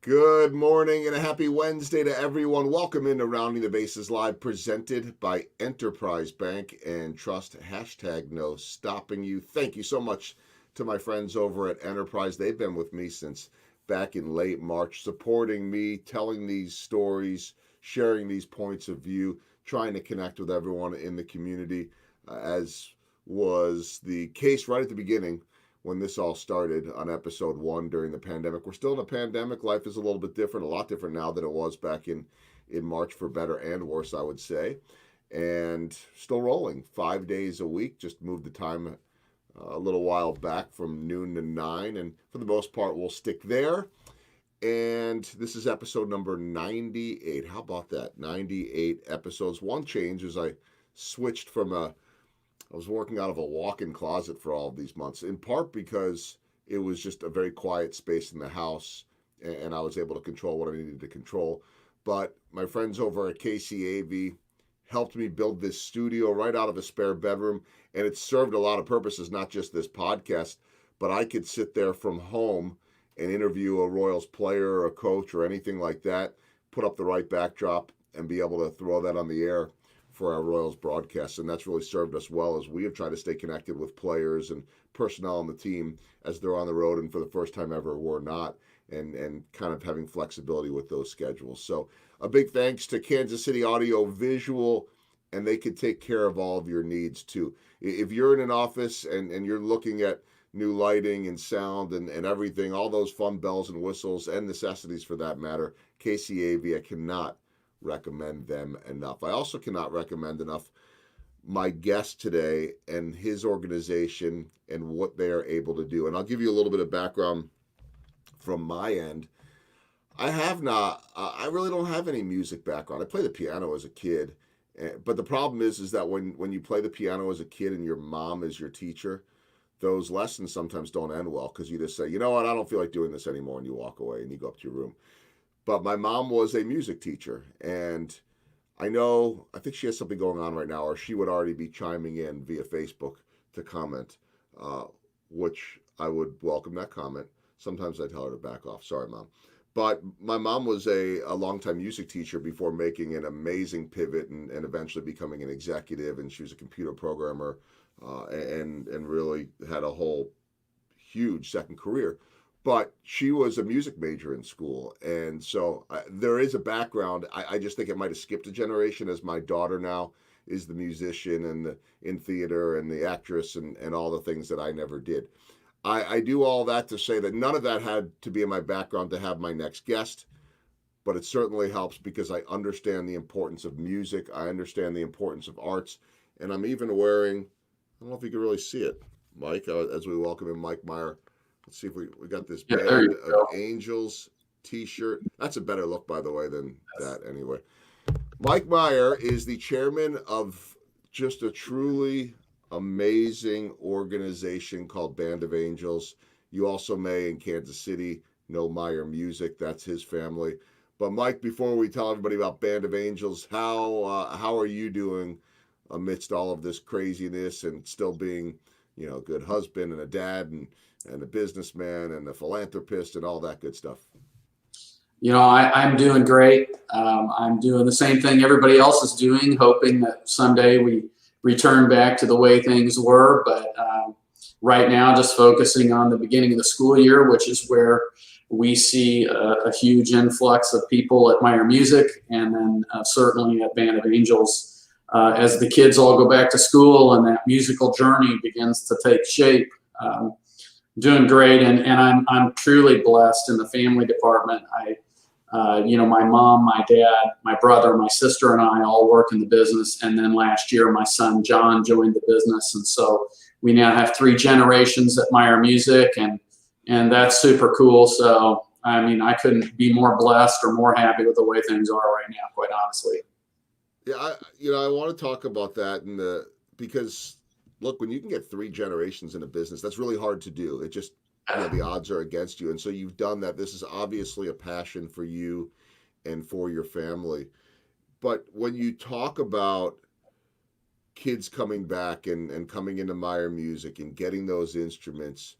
Good morning and a happy Wednesday to everyone. Welcome into Rounding the Bases Live, presented by Enterprise Bank and Trust. Hashtag no stopping you. Thank you so much to my friends over at Enterprise. They've been with me since back in late March, supporting me, telling these stories, sharing these points of view, trying to connect with everyone in the community, as was the case right at the beginning when this all started on episode 1 during the pandemic. We're still in a pandemic. Life is a little bit different, a lot different now than it was back in March, for better and worse, I would say. And still rolling 5 days a week. Just moved the time a little while back from noon to 9. And for the most part, we'll stick there. And this is episode number 98. How about that? 98 episodes. One change is I switched from I was working out of a walk-in closet for all of these months, in part because it was just a very quiet space in the house, and I was able to control what I needed to control. But my friends over at KCAV helped me build this studio right out of a spare bedroom, and it served a lot of purposes, not just this podcast, but I could sit there from home and interview a Royals player or a coach or anything like that, put up the right backdrop, and be able to throw that on the air for our Royals broadcasts. And that's really served us well as we have tried to stay connected with players and personnel on the team as they're on the road, and for the first time ever we're not, and kind of having flexibility with those schedules. So a big thanks to Kansas City Audio Visual, and they can take care of all of your needs too. If you're in an office and you're looking at new lighting and sound and everything, all those fun bells and whistles and necessities for that matter, KCAV, I cannot recommend them enough. I also cannot recommend enough my guest today and his organization and what they are able to do. And I'll give you a little bit of background from my end. I really don't have any music background. I played the piano as a kid, but the problem is that when you play the piano as a kid and your mom is your teacher, those lessons sometimes don't end well, because you just say, you know what, I don't feel like doing this anymore, and you walk away and you go up to your room. But my mom was a music teacher, and I think she has something going on right now, or she would already be chiming in via Facebook to comment, which I would welcome that comment. Sometimes I tell her to back off. Sorry, Mom. But my mom was a longtime music teacher before making an amazing pivot and eventually becoming an executive, and she was a computer programmer, and really had a whole huge second career. But she was a music major in school, and so there is a background. I just think it might have skipped a generation, as my daughter now is the musician and in theater and the actress and all the things that I never did. I do all that to say that none of that had to be in my background to have my next guest, but it certainly helps because I understand the importance of music. I understand the importance of arts, and I'm even wearing, I don't know if you can really see it, Mike, as we welcome in Mike Meyer. Let's see if we got this Yeah, there Band you of go. Angels t-shirt. That's a better look, by the way, than that anyway. Mike Meyer is the chairman of just a truly amazing organization called Band of Angels. You also may, in Kansas City, know Meyer Music. That's his family. But Mike, before we tell everybody about Band of Angels, how are you doing amidst all of this craziness and still being, a good husband and a dad and a businessman and a philanthropist and all that good stuff? I'm doing great. I'm doing the same thing everybody else is doing, hoping that someday we return back to the way things were. But right now, just focusing on the beginning of the school year, which is where we see a huge influx of people at Meyer Music, and then certainly at Band of Angels, as the kids all go back to school and that musical journey begins to take shape. Doing great, and I'm truly blessed in the family department. My mom, my dad, my brother, my sister, and I all work in the business. And then last year, my son John joined the business, and so we now have 3 generations at Meyer Music, and that's super cool. So I couldn't be more blessed or more happy with the way things are right now, quite honestly. Yeah, I want to talk about that because look, when you can get 3 generations in a business, that's really hard to do. It just, the odds are against you. And so you've done that. This is obviously a passion for you and for your family. But when you talk about kids coming back and coming into Meyer Music and getting those instruments,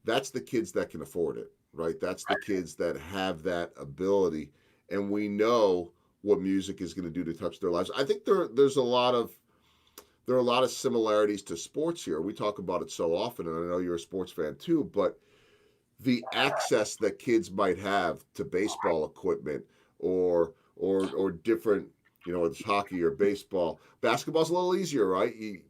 that's the kids that can afford it. right? That's the kids that have that ability, and we know what music is going to do to touch their lives. I think there's a lot of there are a lot of similarities to sports here. We talk about it so often, and I know you're a sports fan too, but the access that kids might have to baseball equipment or different, it's hockey or baseball. Basketball's a little easier, right? You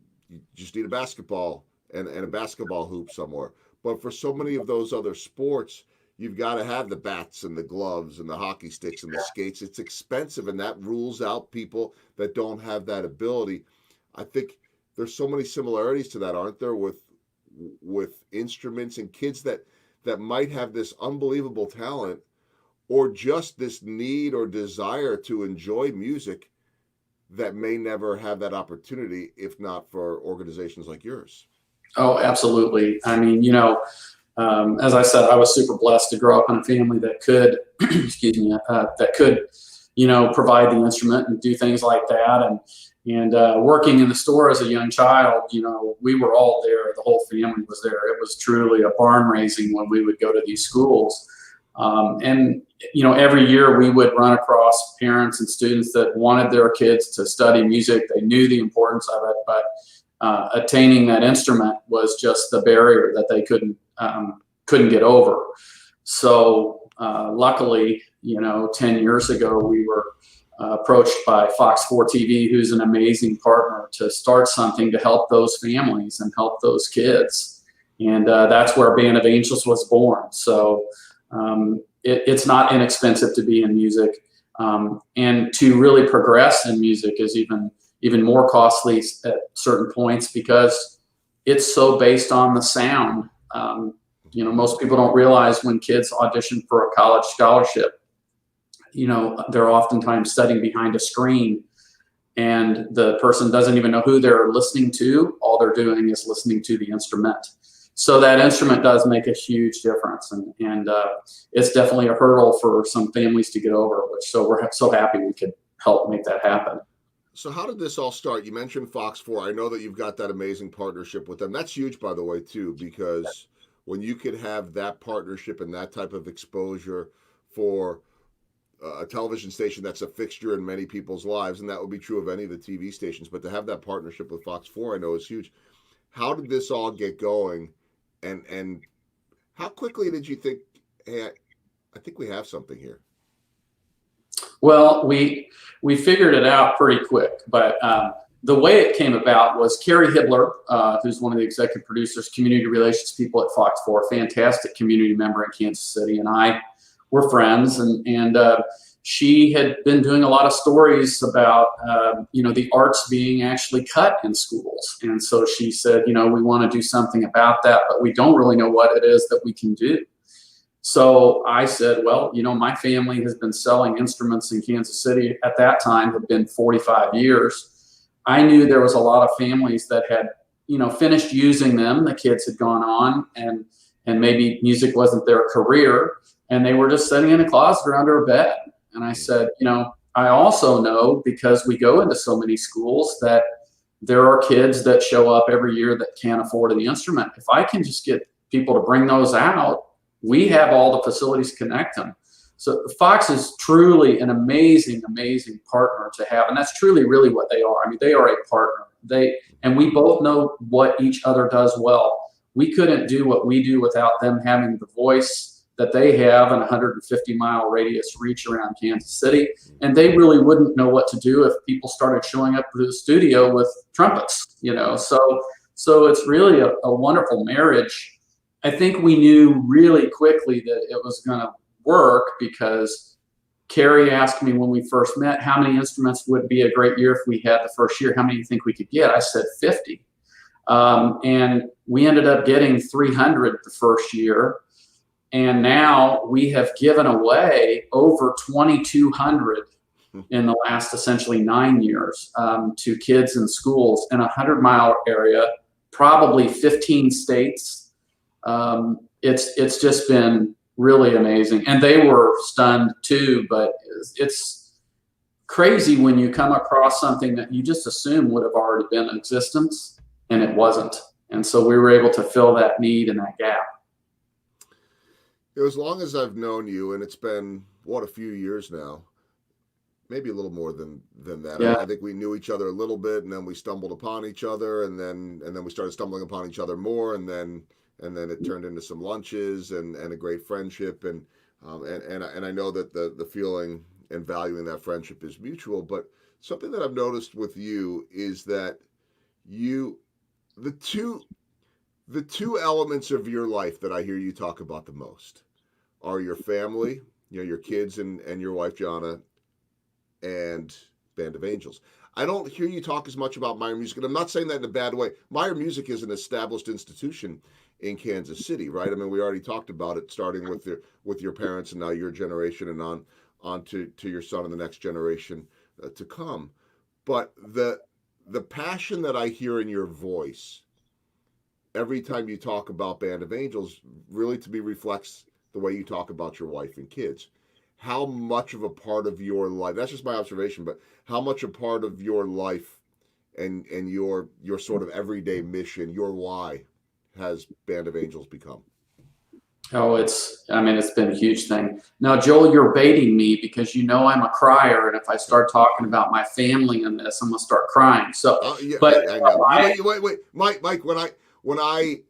just need a basketball and a basketball hoop somewhere. But for so many of those other sports, you've got to have the bats and the gloves and the hockey sticks and the skates. It's expensive, and that rules out people that don't have that ability. I think there's so many similarities to that, aren't there, with instruments and kids that might have this unbelievable talent or just this need or desire to enjoy music that may never have that opportunity if not for organizations like yours. Oh, absolutely. I mean, as I said, I was super blessed to grow up in a family that could, excuse me, that could, provide the instrument and do things like that. And working in the store as a young child, we were all there. The whole family was there. It was truly a barn raising when we would go to these schools. And every year we would run across parents and students that wanted their kids to study music. They knew the importance of it, but attaining that instrument was just the barrier that they couldn't get over. So luckily, 10 years ago, we were approached by Fox 4 TV, who's an amazing partner, to start something to help those families and help those kids. And that's where Band of Angels was born. So it's not inexpensive to be in music. And to really progress in music is even more costly at certain points because it's so based on the sound. Most people don't realize when kids audition for a college scholarship, they're oftentimes studying behind a screen and the person doesn't even know who they're listening to. All they're doing is listening to the instrument. So that instrument does make a huge difference. And it's definitely a hurdle for some families to get over, so we're so happy we could help make that happen. So how did this all start? You mentioned Fox 4. I know that you've got that amazing partnership with them. That's huge, by the way, too, because when you could have that partnership and that type of exposure for a television station that's a fixture in many people's lives, and that would be true of any of the TV stations, but to have that partnership with Fox 4, I know is huge. How did this all get going? And how quickly did you think, hey, I think we have something here? Well, we figured it out pretty quick, but the way it came about was Carrie Hibbler, who's one of the executive producers, community relations people at Fox 4, fantastic community member in Kansas City, and I were friends, and she had been doing a lot of stories about the arts being actually cut in schools, and so she said, we want to do something about that, but we don't really know what it is that we can do. So I said, well, my family has been selling instruments in Kansas City at that time, had been 45 years. I knew there was a lot of families that had, finished using them. The kids had gone on and maybe music wasn't their career and they were just sitting in a closet or under a bed. And I said, I also know because we go into so many schools that there are kids that show up every year that can't afford the instrument. If I can just get people to bring those out, we have all the facilities to connect them. So Fox is truly an amazing, amazing partner to have. And that's truly really what they are. I mean, they are a partner. And we both know what each other does well. We couldn't do what we do without them having the voice that they have in a 150-mile radius reach around Kansas City. And they really wouldn't know what to do if people started showing up to the studio with trumpets, So it's really a wonderful marriage. I think we knew really quickly that it was going to work because Carrie asked me when we first met, how many instruments would be a great year if we had the first year? How many do you think we could get? I said 50. And we ended up getting 300 the first year. And now we have given away over 2,200 in the last essentially 9 years to kids in schools in a 100-mile area, probably 15 states. It's just been really amazing. And they were stunned too, but it's crazy when you come across something that you just assume would have already been in existence and it wasn't. And so we were able to fill that need and that gap. As long as I've known you, and it's been what, a few years now, maybe a little more than that. Yeah. I think we knew each other a little bit, and then we stumbled upon each other, and then we started stumbling upon each other more, and then it turned into some lunches and a great friendship, and I know that the feeling and valuing that friendship is mutual. But something that I've noticed with you is that you the two elements of your life that I hear you talk about the most are your family, your kids and your wife Jana, and Band of Angels. I don't hear you talk as much about Meyer Music, and I'm not saying that in a bad way. Meyer Music is an established institution in Kansas City, right? I mean, we already talked about it, starting with your parents and now your generation, and on to your son and the next generation to come. But the passion that I hear in your voice every time you talk about Band of Angels really to me reflects the way you talk about your wife and kids. How much of a part of your life, that's just my observation, but how much a part of your life and your sort of everyday mission, your why, has Band of Angels become? Oh, I mean, it's been a huge thing. Now, Joel, you're baiting me because you know I'm a crier, and if I start talking about my family in this, I'm gonna start crying. So, Yeah, but I know. Wait, Mike. When I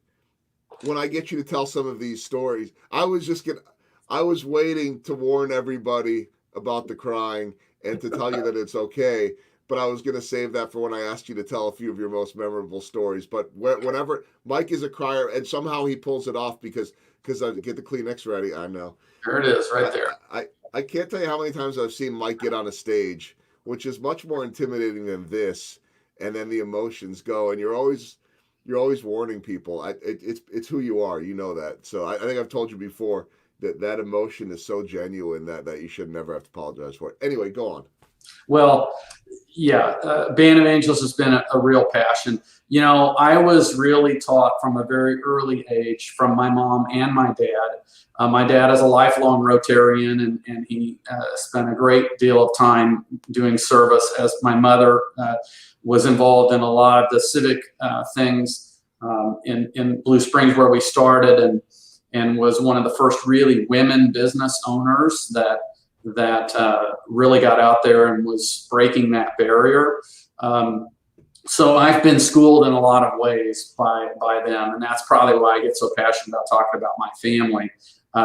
when I get you to tell some of these stories, I was waiting to warn everybody about the crying and to tell you that it's okay. But I was gonna save that for when I asked you to tell a few of your most memorable stories. But whenever Mike is a crier, and somehow he pulls it off because I get the Kleenex ready. I know. there it is, right I, there. I can't tell you how many times I've seen Mike get on a stage, which is much more intimidating than this, and then the emotions go, and you're always warning people. It's who you are, you know that. So I think I've told you before that emotion is so genuine that you should never have to apologize for it. Anyway, go on. Well, yeah, Band of Angels has been a real passion. You know, I was really taught from a very early age from my mom and my dad. My dad is a lifelong Rotarian, and he spent a great deal of time doing service, as my mother was involved in a lot of the civic things in Blue Springs, where we started, and was one of the first really women business owners that really got out there and was breaking that barrier. So I've been schooled in a lot of ways by them, and that's probably why I get so passionate about talking about my family.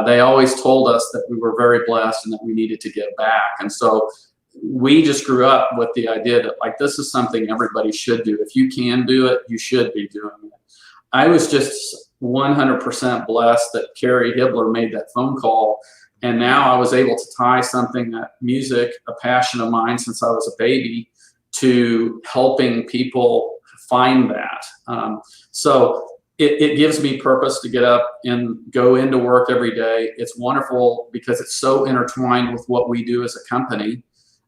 They always told us that we were very blessed and that we needed to give back, and so we just grew up with the idea that, like, this is something everybody should do. If you can do it, you should be doing it. I was just 100% blessed that Carrie Hibbler made that phone call. And now I was able to tie something, that music, a passion of mine since I was a baby, to helping people find that. So it gives me purpose to get up and go into work every day. It's wonderful because it's so intertwined with what we do as a company,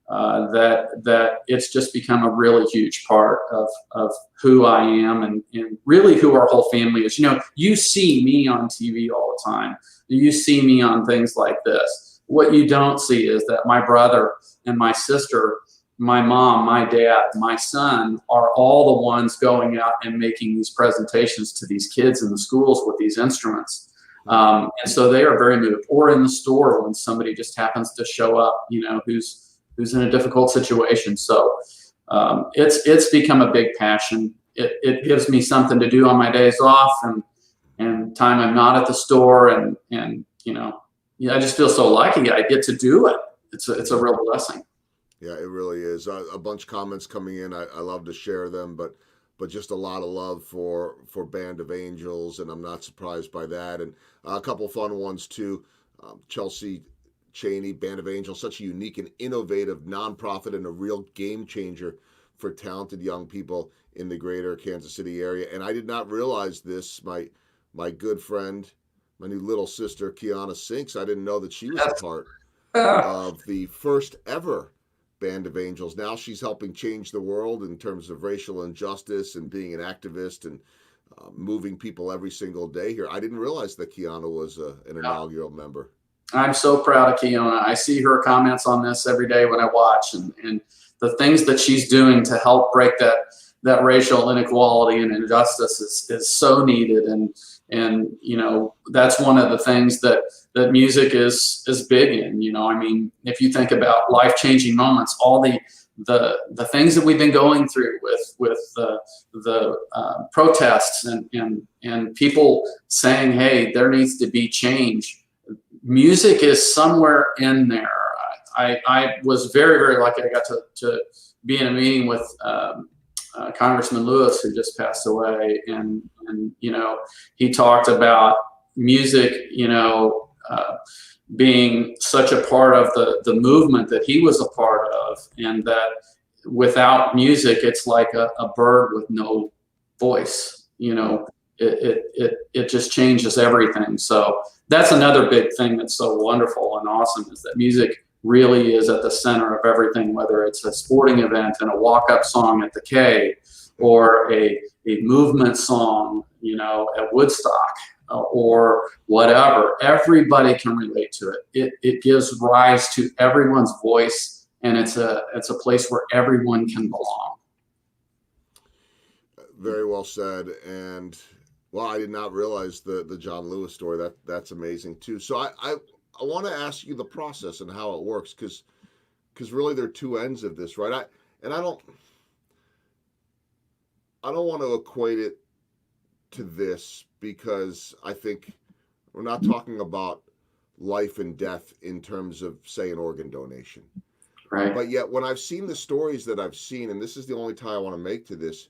that it's just become a really huge part of who I am, and really who our whole family is. You know, you see me on TV all the time. You see me on things like this. What you don't see is that my brother and my sister, my mom, my dad, my son are all the ones going out and making these presentations to these kids in the schools with these instruments. And so they are very moved. Or in the store when somebody just happens to show up, you know, who's in a difficult situation. So it's become a big passion. It gives me something to do on my days off, and time I'm not at the store, and you know, yeah, I just feel so lucky I get to do it. It's a real blessing. Yeah, it really is. A bunch of comments coming in. I love to share them, but just a lot of love for Band of Angels, and I'm not surprised by that. And a couple fun ones too. Chelsea Cheney, Band of Angels, such a unique and innovative nonprofit and a real game changer for talented young people in the greater Kansas City area. And I did not realize this. My good friend, my new little sister, Kiana Sinks, I didn't know that she was a part of the first ever Band of Angels. Now she's helping change the world in terms of racial injustice and being an activist and moving people every single day here. I didn't realize that Kiana was an inaugural member. I'm so proud of Kiona. I see her comments on this every day when I watch, and the things that she's doing to help break that racial inequality and injustice is so needed. And you know, that's one of the things that that music is big in. I mean, if you think about life-changing moments, all the things that we've been going through with the protests and people saying, hey, there needs to be change. Music is somewhere in there. I was very, very lucky. I got to be in a meeting with Congressman Lewis, who just passed away, and he talked about music, being such a part of the movement that he was a part of, and that without music, it's like a bird with no voice. It just changes everything. So that's another big thing that's so wonderful and awesome, is that music really is at the center of everything, whether it's a sporting event and a walk-up song at the K, or a movement song, at Woodstock, or whatever. Everybody can relate to it. It gives rise to everyone's voice, and it's a place where everyone can belong. Very well said. And well, I did not realize the John Lewis story. That's amazing too. So I want to ask you the process and how it works, because really there are two ends of this, right? I don't want to equate it to this, because I think we're not talking about life and death in terms of, say, an organ donation. Right. But yet, when I've seen the stories that I've seen, and this is the only tie I want to make to this,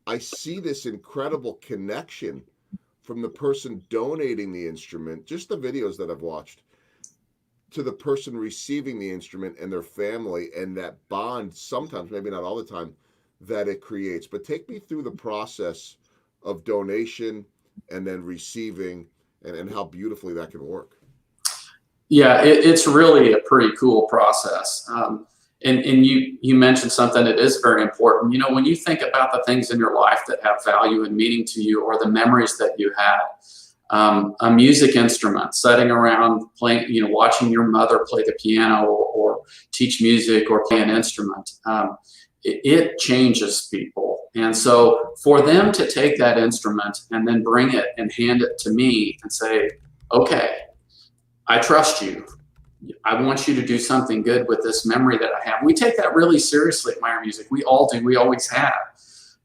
I see this incredible connection from the person donating the instrument, just the videos that I've watched, to the person receiving the instrument and their family, and that bond, sometimes, maybe not all the time, that it creates. But take me through the process of donation and then receiving, and how beautifully that can work. Yeah, it's really a pretty cool process. And you mentioned something that is very important. When you think about the things in your life that have value and meaning to you, or the memories that you had, a music instrument, sitting around playing, watching your mother play the piano, or teach music, or play an instrument, it changes people. And so for them to take that instrument and then bring it and hand it to me and say, okay, I trust you. I want you to do something good with this memory that I have. We take that really seriously at Meyer Music. We all do. We always have.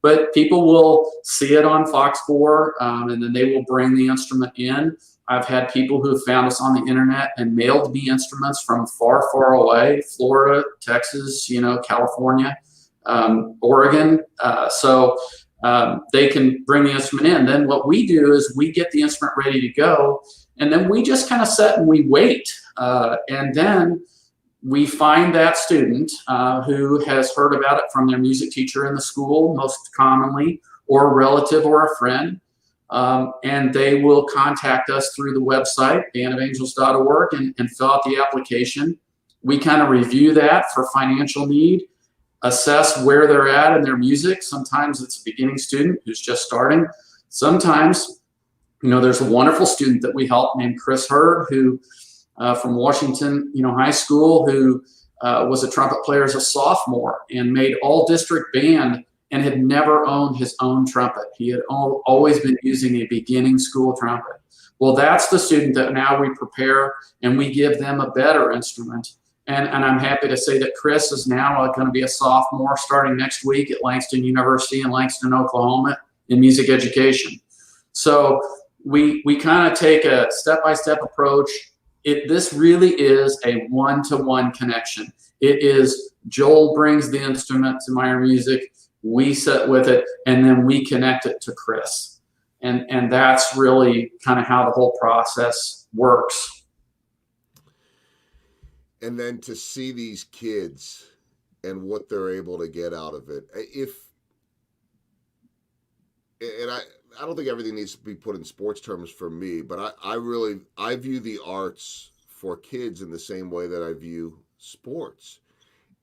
But people will see it on Fox 4, and then they will bring the instrument in. I've had people who found us on the internet and mailed me instruments from far, far away, Florida, Texas, California, Oregon. So they can bring the instrument in. Then what we do is we get the instrument ready to go, and then we just kind of sit and we wait. And then we find that student who has heard about it from their music teacher in the school, most commonly, or a relative or a friend. And they will contact us through the website, bandofangels.org, and fill out the application. We kind of review that for financial need, assess where they're at in their music. Sometimes it's a beginning student who's just starting. Sometimes, there's a wonderful student that we help named Chris Hurd, who from Washington, High School, who was a trumpet player as a sophomore and made all district band, and had never owned his own trumpet. He had always been using a beginning school trumpet. Well, that's the student that now we prepare and we give them a better instrument. And I'm happy to say that Chris is now going to be a sophomore starting next week at Langston University in Langston, Oklahoma, in music education. So we kind of take a step-by-step approach. This really is a one-to-one connection. It is Joel brings the instrument to Meyer Music, we sit with it, and then we connect it to Chris. And that's really kind of how the whole process works. And then to see these kids and what they're able to get out of it. I don't think everything needs to be put in sports terms for me, but I view the arts for kids in the same way that I view sports.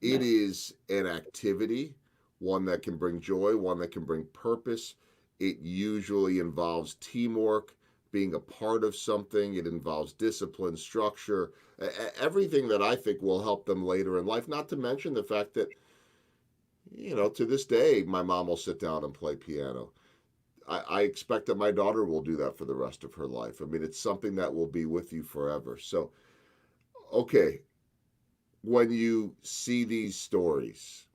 It is an activity, one that can bring joy, one that can bring purpose. It usually involves teamwork, being a part of something. It involves discipline, structure, everything that I think will help them later in life. Not to mention the fact that, to this day, my mom will sit down and play piano. I expect that my daughter will do that for the rest of her life. I mean, it's something that will be with you forever. So, okay, when you see these stories,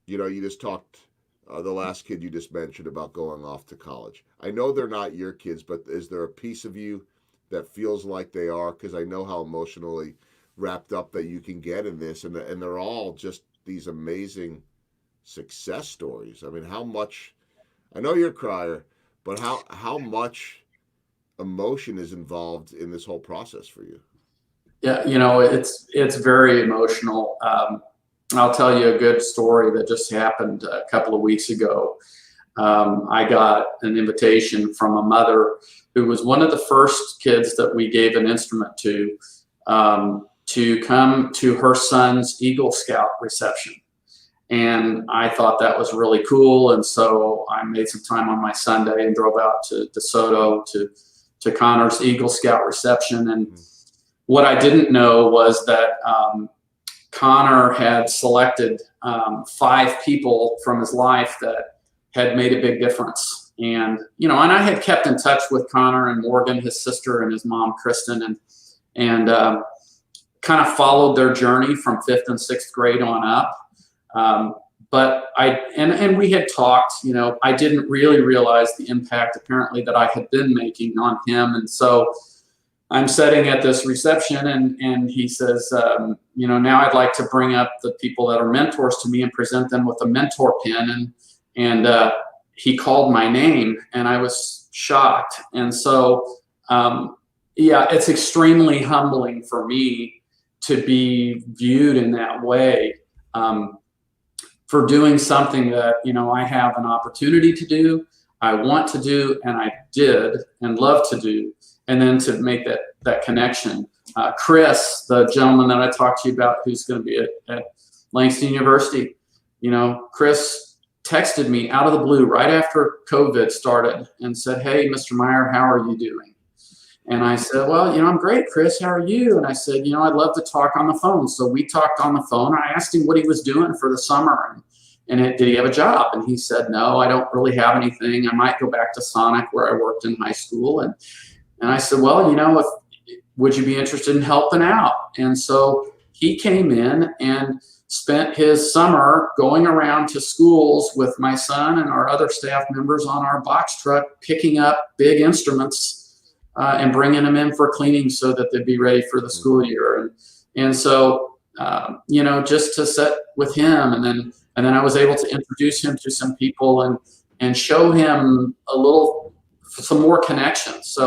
you just talked, the last kid you just mentioned about going off to college. I know they're not your kids, but is there a piece of you that feels like they are? Because I know how emotionally wrapped up that you can get in this, and they're all just these amazing success stories. I mean, how much, I know you're a crier, but how much emotion is involved in this whole process for you? Yeah, it's very emotional. I'll tell you a good story that just happened a couple of weeks ago. I got an invitation from a mother who was one of the first kids that we gave an instrument to come to her son's Eagle Scout reception. And I thought that was really cool. And so I made some time on my Sunday and drove out to DeSoto to Connor's Eagle Scout reception. And what I didn't know was that Connor had selected 5 people from his life that had made a big difference. And, and I had kept in touch with Connor and Morgan, his sister, and his mom, Kristen, and kind of followed their journey from 5th and 6th grade on up. But and we had talked, I didn't really realize the impact apparently that I had been making on him. And so I'm sitting at this reception and he says, now I'd like to bring up the people that are mentors to me and present them with a mentor pin. And he called my name and I was shocked. And so, it's extremely humbling for me to be viewed in that way. For doing something that, I have an opportunity to do, I want to do, and I did and love to do, and then to make that connection. Chris, the gentleman that I talked to you about who's going to be at Langston University, Chris texted me out of the blue right after COVID started and said, "Hey, Mr. Meyer, how are you doing?" And I said, "Well, I'm great, Chris. How are you?" And I said, "I'd love to talk on the phone." So we talked on the phone. I asked him what he was doing for the summer and did he have a job? And he said, "No, I don't really have anything. I might go back to Sonic where I worked in high school." And I said, "Well, would you be interested in helping out?" And so he came in and spent his summer going around to schools with my son and our other staff members on our box truck, picking up big instruments and bringing them in for cleaning so that they'd be ready for the school year. And so, just to sit with him and then I was able to introduce him to some people and show him some more connections.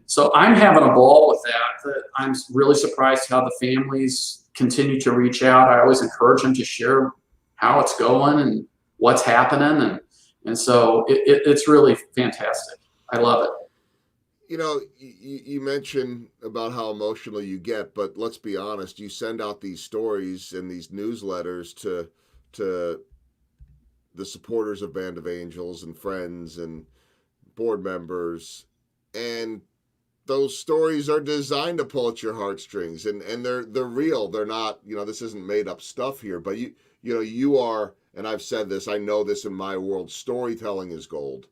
So I'm having a ball with that. I'm really surprised how the families continue to reach out. I always encourage them to share how it's going and what's happening. And so it's really fantastic. I love it. You mentioned about how emotional you get, but let's be honest, you send out these stories and these newsletters to the supporters of Band of Angels and friends and board members, and those stories are designed to pull at your heartstrings, and they're real. They're not, this isn't made up stuff here, but you are, and I've said this, I know this in my world, storytelling is gold.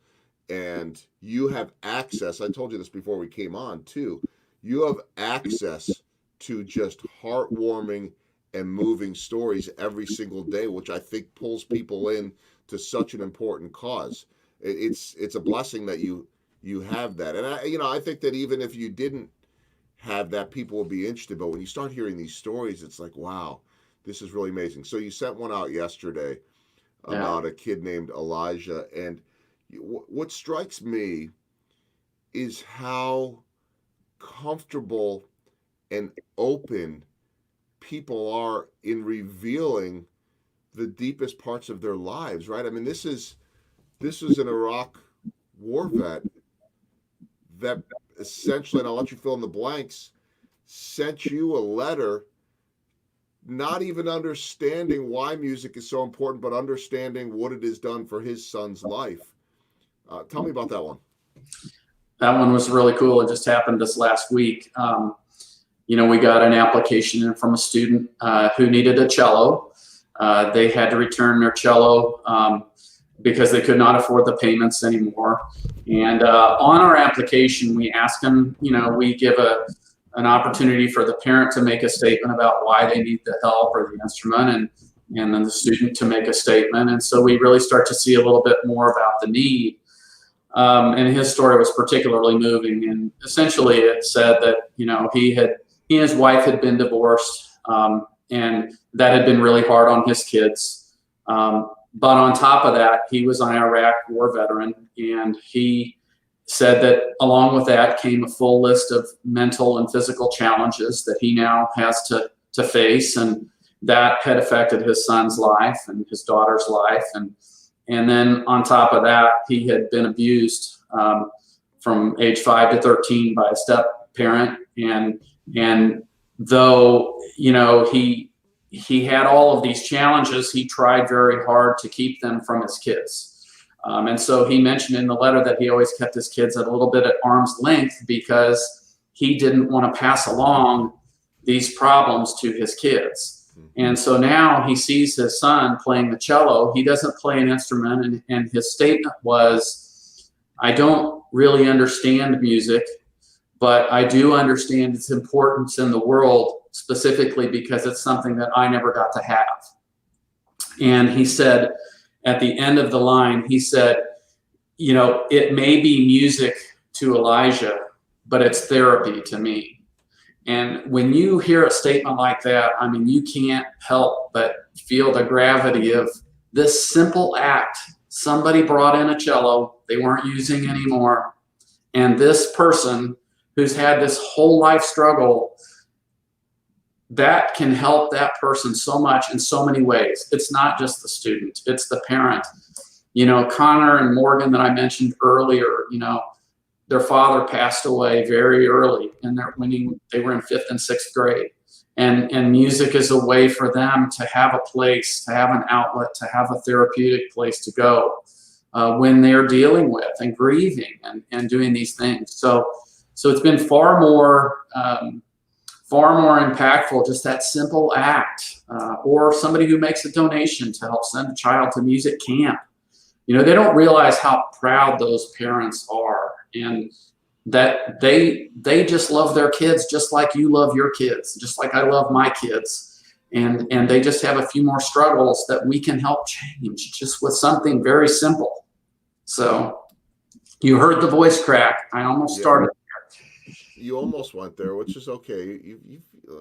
And you have access, I told you this before we came on too, you have access to just heartwarming and moving stories every single day, which I think pulls people in to such an important cause. It's a blessing that you have that. And I think that even if you didn't have that, people will be interested. But when you start hearing these stories, it's like, wow, this is really amazing. So you sent one out yesterday about a kid named Elijah, and what strikes me is how comfortable and open people are in revealing the deepest parts of their lives, right? I mean, this is an Iraq war vet that essentially, and I'll let you fill in the blanks, sent you a letter not even understanding why music is so important, but understanding what it has done for his son's life. Tell me about that one. That one was really cool. It just happened this last week. We got an application in from a student who needed a cello. They had to return their cello because they could not afford the payments anymore. And on our application, we ask them, we give an opportunity for the parent to make a statement about why they need the help or the instrument, and then the student to make a statement. And so we really start to see a little bit more about the need. And his story was particularly moving. And essentially it said that, he and his wife had been divorced, and that had been really hard on his kids. But on top of that, he was an Iraq war veteran, and he said that along with that came a full list of mental and physical challenges that he now has to face, and that had affected his son's life and his daughter's life. And then on top of that, he had been abused from age 5 to 13 by a step parent. And though, he had all of these challenges, he tried very hard to keep them from his kids. And so he mentioned in the letter that he always kept his kids a little bit at arm's length because he didn't want to pass along these problems to his kids. And so now he sees his son playing the cello. He doesn't play an instrument. And his statement was, I don't really understand music, but I do understand its importance in the world, specifically because it's something that I never got to have. And he said, at the end of the line, he said, it may be music to Elijah, but it's therapy to me. And when you hear a statement like that, you can't help but feel the gravity of this simple act. Somebody brought in a cello they weren't using anymore. And this person who's had this whole life struggle, that can help that person so much in so many ways. It's not just the student, it's the parent. Connor and Morgan that I mentioned earlier, their father passed away very early, and when they were in 5th and 6th grade. And music is a way for them to have a place, to have an outlet, to have a therapeutic place to go when they're dealing with and grieving and doing these things. So it's been far more impactful, just that simple act, or somebody who makes a donation to help send a child to music camp. They don't realize how proud those parents are, and that they just love their kids just like you love your kids, just like I love my kids. And they just have a few more struggles that we can help change just with something very simple. So you heard the voice crack. I almost started. You almost went there, which is okay.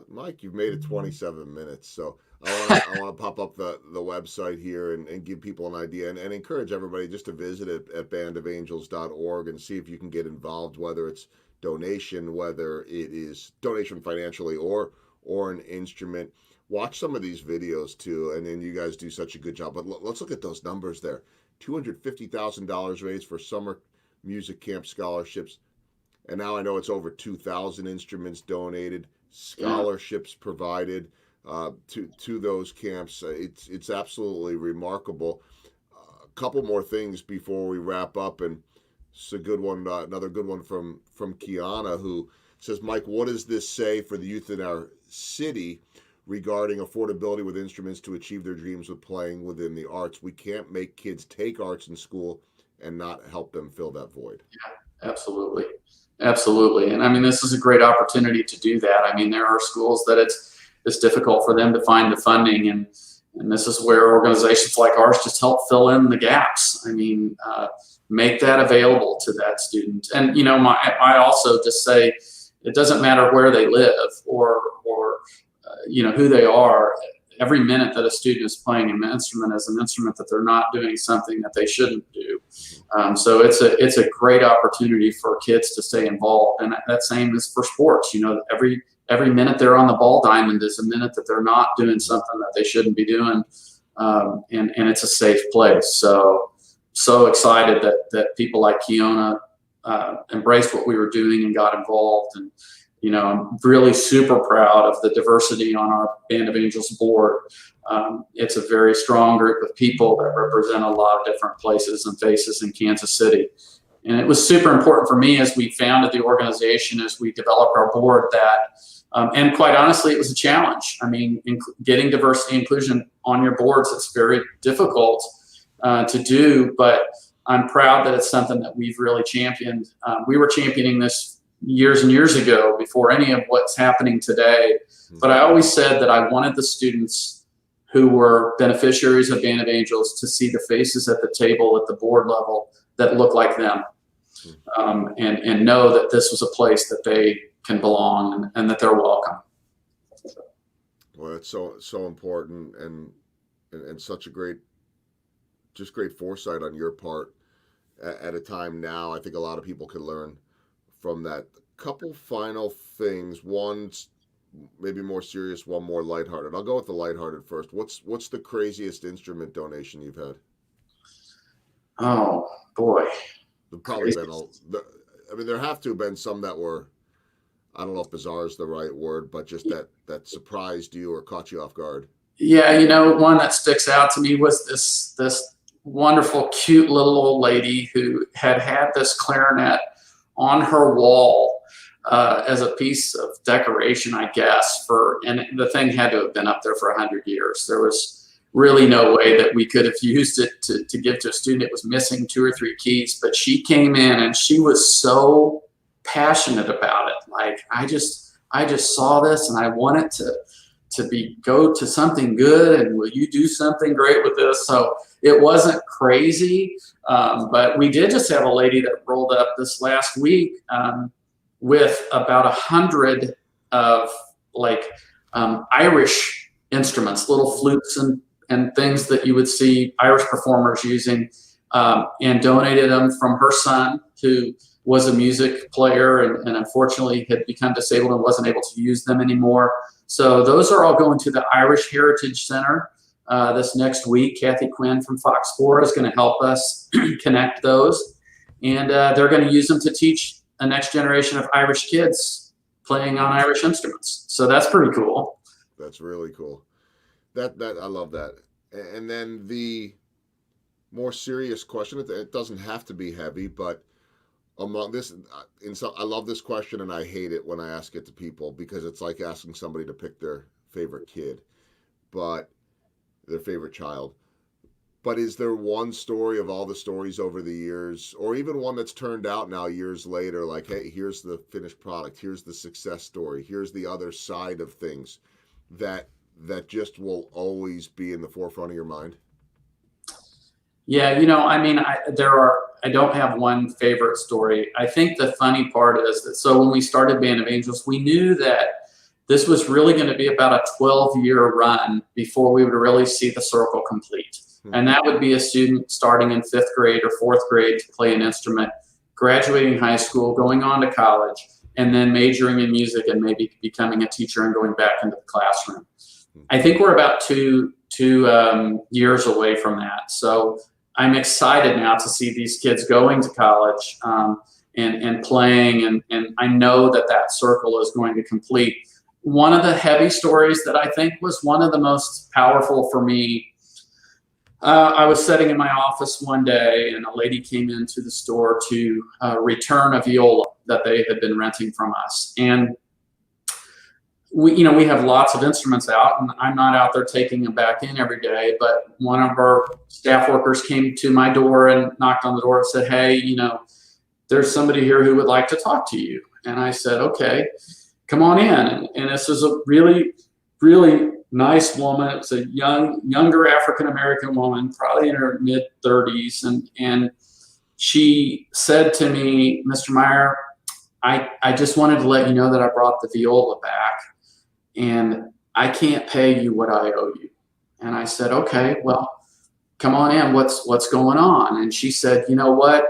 Mike, you've made it 27 minutes. So I want to pop up the website here and give people an idea and encourage everybody just to visit it at bandofangels.org and see if you can get involved, whether it's donation, whether it is donation financially or an instrument. Watch some of these videos too, and then you guys do such a good job. But let's look at those numbers there. $250,000 raised for summer music camp scholarships. And now I know it's over 2,000 instruments donated, scholarships provided to those camps. It's absolutely remarkable. A couple more things before we wrap up, and it's a good one, another good one from Kiana, who says, Mike, what does this say for the youth in our city regarding affordability with instruments to achieve their dreams with playing within the arts? We can't make kids take arts in school and not help them fill that void. Yeah, absolutely. Absolutely. And this is a great opportunity to do that. There are schools that it's difficult for them to find the funding, and this is where organizations like ours just help fill in the gaps. Make that available to that student. And, I also just say it doesn't matter where they live or who they are. Every minute that a student is playing an instrument is an instrument that they're not doing something that they shouldn't do. So it's a great opportunity for kids to stay involved. And that same is for sports. Every minute they're on the ball diamond is a minute that they're not doing something that they shouldn't be doing. And it's a safe place. So excited that people like Kiona embraced what we were doing and got involved. And I'm really super proud of the diversity on our Band of Angels board. It's a very strong group of people that represent a lot of different places and faces in Kansas City. And it was super important for me as we founded the organization, as we developed our board, that, and quite honestly, it was a challenge. Getting diversity and inclusion on your boards, it's very difficult. to do, but I'm proud that it's something that we've really championed. We were championing this years and years ago before any of what's happening today. But I always said that I wanted the students who were beneficiaries of Band of Angels to see the faces at the table at the board level that look like them, and know that this was a place that they can belong and that they're welcome. Well, it's so important, and such a great foresight on your part at a time now. I think a lot of people can learn from that. Couple final things. One maybe more serious, one more lighthearted. I'll go with the lighthearted first. What's the craziest instrument donation you've had? Oh boy. There've probably been there have to have been some that were, I don't know if bizarre is the right word, but just that surprised you or caught you off guard. Yeah, one that sticks out to me was this wonderful, cute little old lady who had this clarinet on her wall as a piece of decoration, I guess, and the thing had to have been up there for 100 years. There was really no way that we could have used it to give to a student. It was missing 2 or 3 keys, but she came in and she was so passionate about it. Like, I just saw this and I want it to go to something good, and will you do something great with this? So it wasn't crazy, but we did just have a lady that rolled up this last week with about 100 of Irish instruments, little flutes and things that you would see Irish performers using, and donated them from her son, who was a music player and unfortunately had become disabled and wasn't able to use them anymore. So those are all going to the Irish Heritage Center this next week. Kathy Quinn from Fox 4 is going to help us connect those, and they're going to use them to teach a next generation of Irish kids playing on Irish instruments. So that's pretty cool. That's really cool. That I love that. And then the more serious question, it doesn't have to be heavy, but among this, I love this question, and I hate it when I ask it to people because it's like asking somebody to pick their favorite kid, but their favorite child. But is there one story of all the stories over the years, or even one that's turned out now years later, like, hey, here's the finished product, here's the success story, here's the other side of things, that just will always be in the forefront of your mind? Yeah, I don't have one favorite story. I think the funny part is that, so when we started Band of Angels, we knew that this was really going to be about a 12-year run before we would really see the circle complete. And that would be a student starting in 5th grade or 4th grade to play an instrument, graduating high school, going on to college, and then majoring in music and maybe becoming a teacher and going back into the classroom. I think we're about two years away from that. So I'm excited now to see these kids going to college and playing, and I know that circle is going to complete. One of the heavy stories that I think was one of the most powerful for me, I was sitting in my office one day, and a lady came into the store to return a viola that they had been renting from us. And we have lots of instruments out, and I'm not out there taking them back in every day, but one of our staff workers came to my door and knocked on the door and said, hey, there's somebody here who would like to talk to you. And I said, okay, come on in. And this is a really, really nice woman. It's a younger African-American woman, probably in her mid-30s. And she said to me, Mr. Meyer, I just wanted to let you know that I brought the viola back, and I can't pay you what I owe you. And I said, okay, well, come on in. What's going on? And she said, you know what?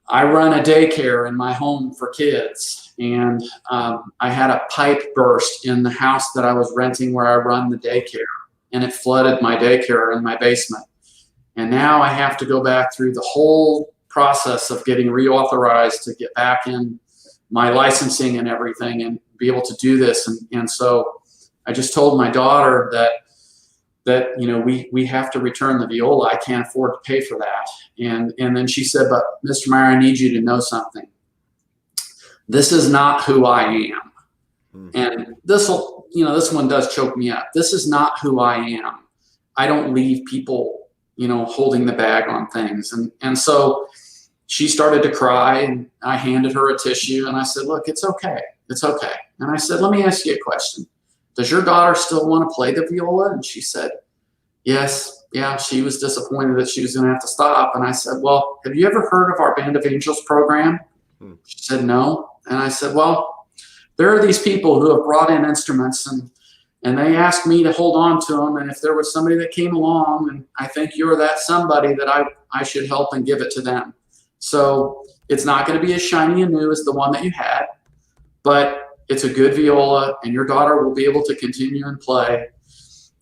I run a daycare in my home for kids, and I had a pipe burst in the house that I was renting where I run the daycare, and it flooded my daycare in my basement. And now I have to go back through the whole process of getting reauthorized to get back in my licensing and everything and be able to do this. And so I just told my daughter that we have to return the viola. I can't afford to pay for that. And then she said, but Mr. Meyer, I need you to know something. This is not who I am. And this one does choke me up. This is not who I am. I don't leave people holding the bag on things. And so she started to cry, and I handed her a tissue and I said, look, it's okay. It's okay. And I said, let me ask you a question. Does your daughter still want to play the viola? And she said, yes. Yeah, she was disappointed that she was going to have to stop. And I said, well, have you ever heard of our Band of Angels program? She said, no. And I said, well, there are these people who have brought in instruments, and they asked me to hold on to them. And if there was somebody that came along, and I think you're that somebody, that I should help and give it to them. So it's not going to be as shiny and new as the one that you had, but it's a good viola, and your daughter will be able to continue and play.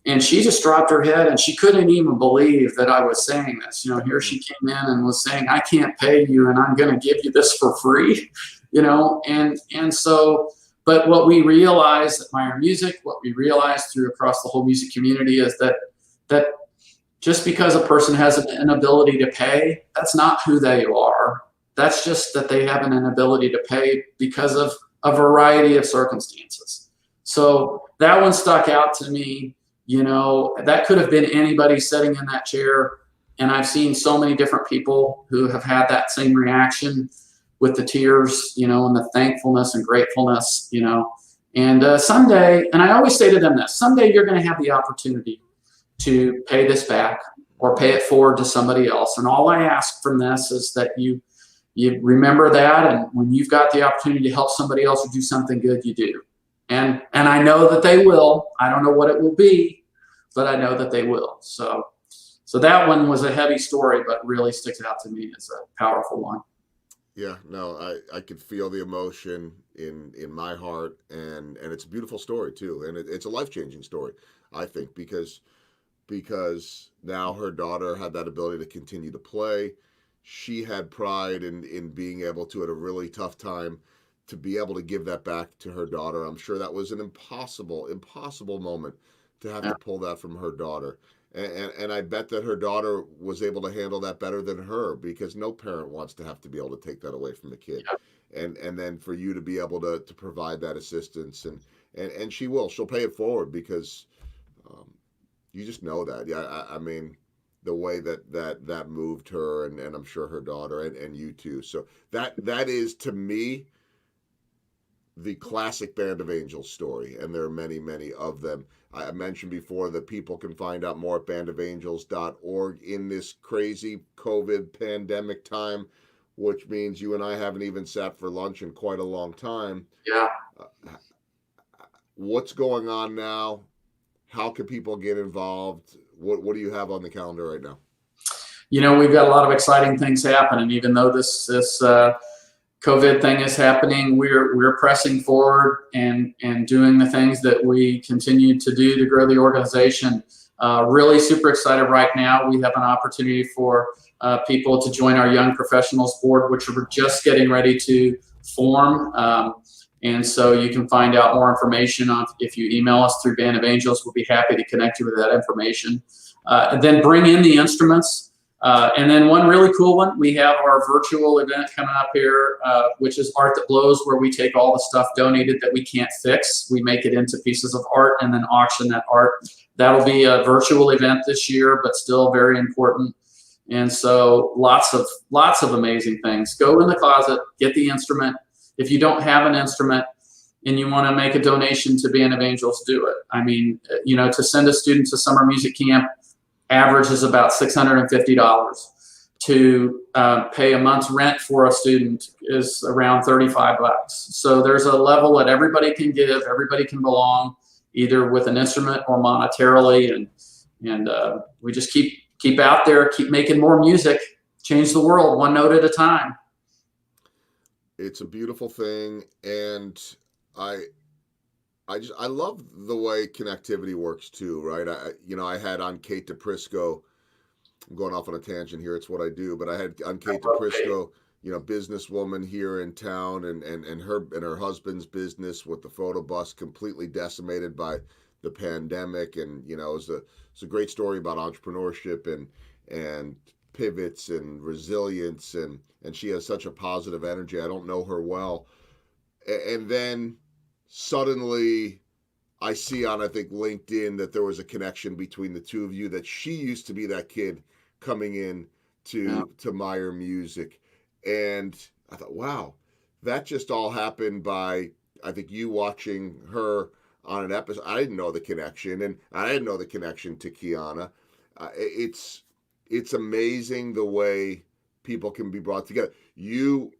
And she just dropped her head, and she couldn't even believe that I was saying this. Here she came in and was saying, I can't pay you, and I'm going to give you this for free, and so, but what we realized at Meyer Music, what we realized through across the whole music community, is that just because a person has an inability to pay, that's not who they are. That's just that they have an inability to pay because of a variety of circumstances. So that one stuck out to me. That could have been anybody sitting in that chair. And I've seen so many different people who have had that same reaction with the tears, and the thankfulness and gratefulness, and someday, and I always say to them this, someday you're going to have the opportunity to pay this back or pay it forward to somebody else. And all I ask from this is that you remember that. And when you've got the opportunity to help somebody else or do something good, you do. And I know that they will. I don't know what it will be, but I know that they will. So that one was a heavy story, but really sticks out to me as a powerful one. Yeah, no, I could feel the emotion in my heart, and it's a beautiful story too, and it's a life-changing story, I think, because now her daughter had that ability to continue to play. She had pride in being able to, at a really tough time, to be able to give that back to her daughter. I'm sure that was an impossible moment to have to pull that from her daughter. And I bet that her daughter was able to handle that better than her, because no parent wants to have to be able to take that away from the kid. And then for you to be able to provide that assistance, and she'll pay it forward, because you just know that. Yeah, I mean, the way that moved her, and I'm sure her daughter and you too. So that is, to me, the classic Band of Angels story, and there are many, many of them. I mentioned before that people can find out more at bandofangels.org in this crazy COVID pandemic time, which means you and I haven't even sat for lunch in quite a long time. Yeah. What's going on now? How can people get involved? What do you have on the calendar right now? We've got a lot of exciting things happening, even though this COVID thing is happening. We're pressing forward and doing the things that we continue to do to grow the organization. Really super excited right now. We have an opportunity for people to join our Young Professionals Board, which we're just getting ready to form. And so you can find out more information if you email us through Band of Angels. We'll be happy to connect you with that information. And then bring in the instruments. And then one really cool one, we have our virtual event coming up here, which is Art That Blows, where we take all the stuff donated that we can't fix. We make it into pieces of art and then auction that art. That'll be a virtual event this year, but still very important. And so lots of amazing things. Go in the closet, get the instrument. If you don't have an instrument and you want to make a donation to Band of Angels, do it. I mean, to send a student to summer music camp, average is about $650. To pay a month's rent for a student is around $35. So there's a level that everybody can give, everybody can belong, either with an instrument or monetarily, and we just keep out there, keep making more music, change the world one note at a time. It's a beautiful thing, and I love the way connectivity works too, right? I had on Kate DePrisco. I'm going off on a tangent here. It's what I do, but I had on Kate DePrisco, businesswoman here in town, and her husband's business with the photo bus completely decimated by the pandemic, and it's a great story about entrepreneurship and pivots and resilience, and she has such a positive energy. I don't know her well, and then suddenly I see on, I think, LinkedIn, that there was a connection between the two of you, that she used to be that kid coming in to Meyer Music. And I thought, wow, that just all happened by, I think, you watching her on an episode. I didn't know the connection, and I didn't know the connection to Kiana. It's amazing the way people can be brought together. You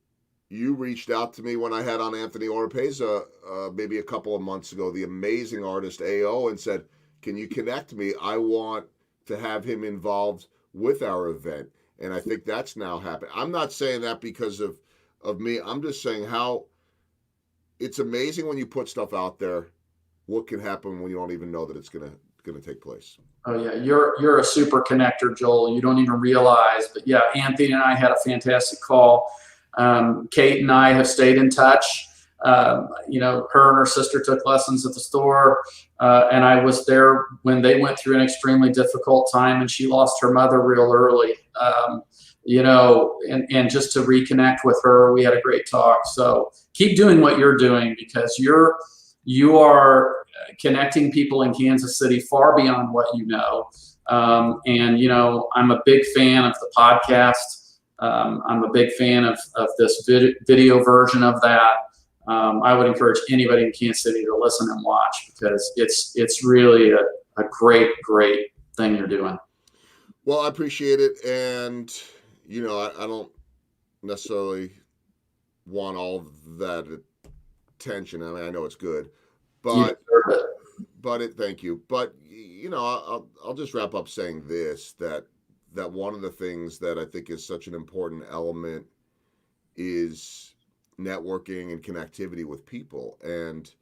reached out to me when I had on Anthony Oropeza maybe a couple of months ago, the amazing artist AO, and said, can you connect me? I want to have him involved with our event. And I think that's now happened. I'm not saying that because of me. I'm just saying how it's amazing when you put stuff out there, what can happen when you don't even know that it's gonna take place. Oh yeah, you're a super connector, Joel. You don't even realize. But yeah, Anthony and I had a fantastic call. Kate and I have stayed in touch. You know, her and her sister took lessons at the store, and I was there when they went through an extremely difficult time, and she lost her mother real early. You know, and just to reconnect with her, we had a great talk. So keep doing what you're doing, because you are connecting people in Kansas City far beyond what you know. And, you know, I'm a big fan of the podcast. I'm a big fan of this video version of that. I would encourage anybody in Kansas City to listen and watch, because it's really a great thing you're doing. Well, I appreciate it. And, you know, I don't necessarily want all of that attention. I mean, I know it's good, but thank you. But you know, I'll just wrap up saying this, that one of the things that I think is such an important element is networking and connectivity with people. And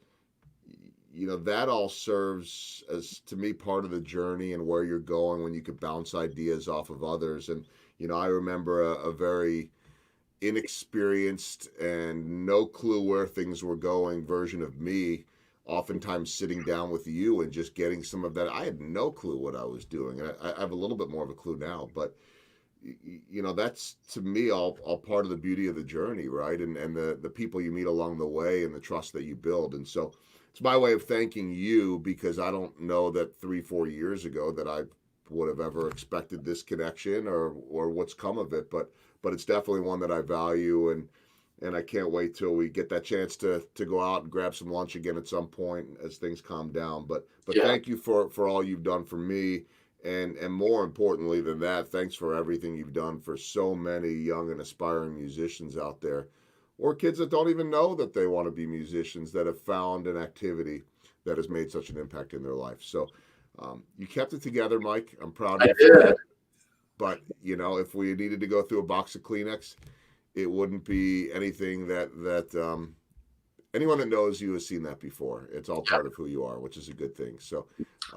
you know, that all serves as, to me, part of the journey and where you're going when you could bounce ideas off of others. And you know, I remember a very inexperienced and no clue where things were going version of me oftentimes sitting down with you and just getting some of that. I had no clue what I was doing, and I have a little bit more of a clue now, but you know, that's to me all part of the beauty of the journey, right? And the people you meet along the way and the trust that you build. And so it's my way of thanking you, because I don't know that 3-4 years ago that I would have ever expected this connection or what's come of it, but it's definitely one that I value, and I can't wait till we get that chance to go out and grab some lunch again at some point as things calm down. But yeah. Thank you for all you've done for me, and more importantly than that, thanks for everything you've done for so many young and aspiring musicians out there, or kids that don't even know that they want to be musicians, that have found an activity that has made such an impact in their life. So you kept it together, Mike. I'm proud of you for that. But, you know, if we needed to go through a box of Kleenex, it wouldn't be anything that anyone that knows you has seen that before. It's all part of who you are, which is a good thing. So,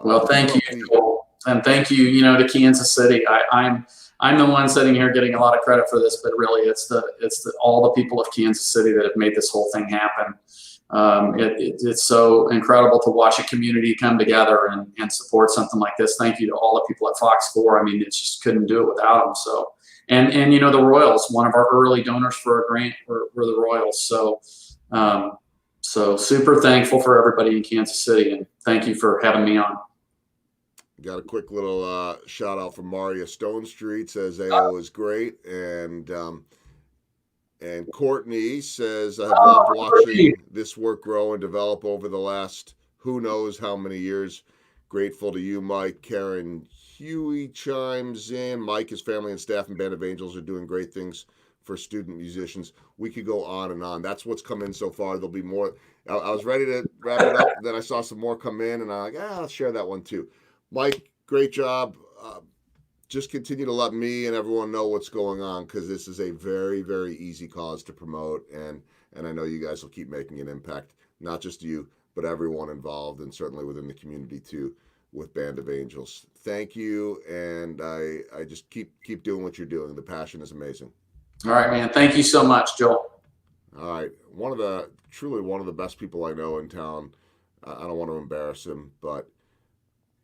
well, thank you, Joel. And thank you, you know, to Kansas City. I'm the one sitting here getting a lot of credit for this, but really it's all the people of Kansas City that have made this whole thing happen. It's so incredible to watch a community come together and support something like this. Thank you to all the people at Fox 4. I mean, it just couldn't do it without them. So, and you know, the Royals, one of our early donors for a grant were the Royals. So, so super thankful for everybody in Kansas City, and thank you for having me on. Got a quick little shout out from Maria Stone Street, says AO is great, and Courtney says, I have loved watching this work grow and develop over the last who knows how many years. Grateful to you, Mike. Karen Huey chimes in. Mike, his family and staff and Band of Angels are doing great things for student musicians. We could go on and on. That's what's come in so far. There'll be more. I was ready to wrap it up. Then I saw some more come in, and I'm like, I'll share that one too. Mike, great job. Just continue to let me and everyone know what's going on, because this is a very, very easy cause to promote, and I know you guys will keep making an impact, not just you, but everyone involved, and certainly within the community too, with Band of Angels. Thank you, and I just keep doing what you're doing. The passion is amazing. All right, man. Thank you so much, Joel. All right, truly one of the best people I know in town. I don't want to embarrass him, but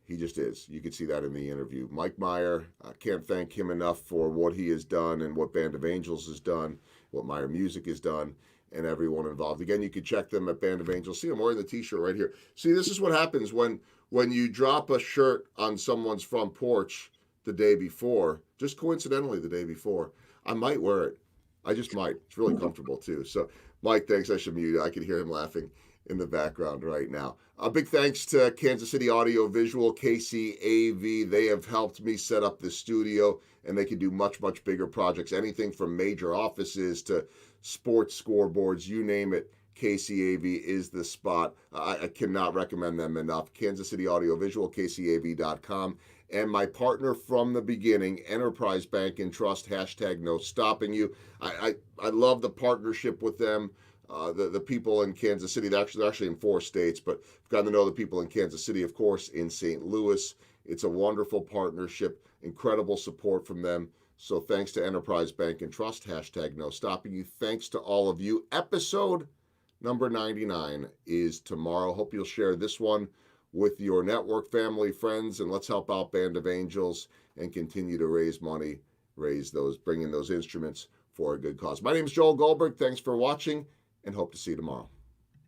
he just is. You could see that in the interview. Mike Meyer, I can't thank him enough for what he has done and what Band of Angels has done, what Meyer Music has done, and everyone involved. Again, you can check them at Band of Angels. See, I'm wearing the t-shirt right here. See, this is what happens when you drop a shirt on someone's front porch. the day before, just coincidentally the day before. I might wear it. I just might. It's really comfortable too. So, Mike, thanks. I should mute. I can hear him laughing in the background right now. A big thanks to Kansas City Audio Visual, KCAV. They have helped me set up the studio, and they can do much, much bigger projects. Anything from major offices to sports scoreboards, you name it. KCAV is the spot. I cannot recommend them enough. Kansas City Audio Visual, KCAV.com. And my partner from the beginning, Enterprise Bank and Trust, hashtag no stopping you. I love the partnership with them. The people in Kansas City, they're actually in 4 states, but I've gotten to know the people in Kansas City, of course, in St. Louis. It's a wonderful partnership, incredible support from them. So thanks to Enterprise Bank and Trust, hashtag no stopping you. Thanks to all of you. Episode number 99 is tomorrow. Hope you'll share this one with your network, family, friends, and let's help out Band of Angels and continue to raise money, bring in those instruments for a good cause. My name is Joel Goldberg. Thanks for watching, and hope to see you tomorrow.